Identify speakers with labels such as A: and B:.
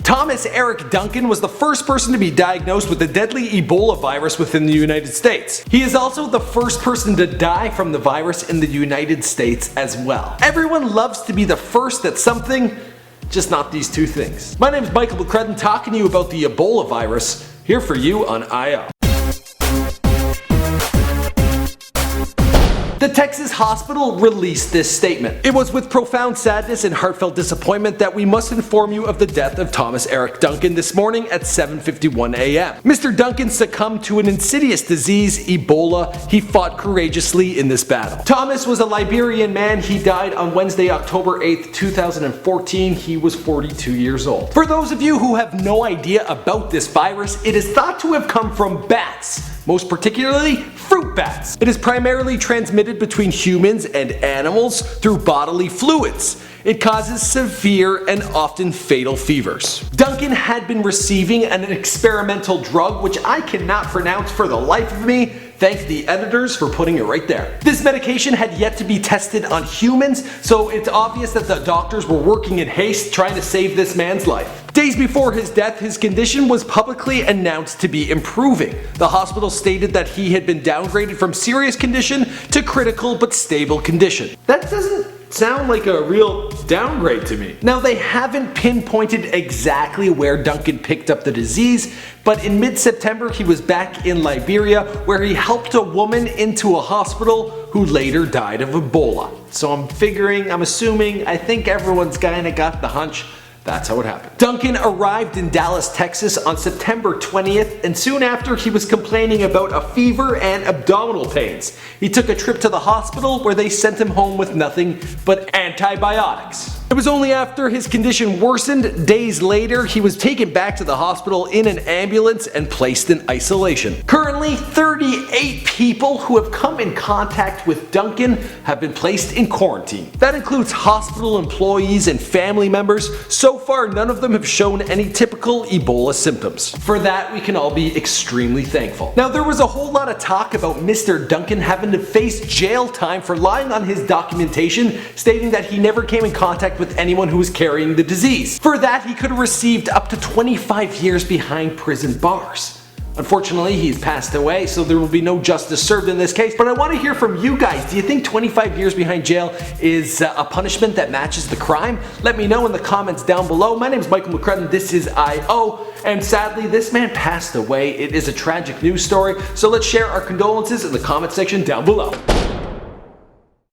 A: Thomas Eric Duncan was the first person to be diagnosed with the deadly Ebola virus within the United States. He is also the first person to die from the virus in the United States as well. Everyone loves to be the first at something, just not these two things. My name is Michael McCrudden, talking to you about the Ebola virus, here for you on IO. The Texas hospital released this statement. It was with profound sadness and heartfelt disappointment that we must inform you of the death of Thomas Eric Duncan this morning at 7:51 a.m. Mr. Duncan succumbed to an insidious disease, Ebola. He fought courageously in this battle. Thomas was a Liberian man. He died on Wednesday, October 8th, 2014. He was 42 years old. For those of you who have no idea about this virus, it is thought to have come from bats. Most particularly, fruit bats. It is primarily transmitted between humans and animals through bodily fluids. It causes severe and often fatal fevers. Duncan had been receiving an experimental drug which I cannot pronounce for the life of me. Thank the editors for putting it right there. This medication had yet to be tested on humans, so it's obvious that the doctors were working in haste trying to save this man's life. Days before his death, his condition was publicly announced to be improving. The hospital stated that he had been downgraded from serious condition to critical but stable condition. That doesn't sound like a real downgrade to me. Now, they haven't pinpointed exactly where Duncan picked up the disease, but in mid-September he was back in Liberia where he helped a woman into a hospital who later died of Ebola. So I'm assuming, I think everyone's kinda got the hunch that's how it happened. Duncan arrived in Dallas, Texas on September 20th, and soon after he was complaining about a fever and abdominal pains. He took a trip to the hospital where they sent him home with nothing but antibiotics. It was only after his condition worsened, days later, he was taken back to the hospital in an ambulance and placed in isolation. Currently, 38 people who have come in contact with Duncan have been placed in quarantine. That includes hospital employees and family members. So far, none of them have shown any typical Ebola symptoms. For that, we can all be extremely thankful. Now, there was a whole lot of talk about Mr. Duncan having to face jail time for lying on his documentation, stating that he never came in contact with anyone who was carrying the disease. For that, he could have received up to 25 years behind prison bars. Unfortunately, he's passed away, so there will be no justice served in this case, but I want to hear from you guys. Do you think 25 years behind jail is a punishment that matches the crime? Let me know in the comments down below. My name is Michael McCrudden, this is IO, and sadly, this man passed away. It is a tragic news story, so let's share our condolences in the comment section down below.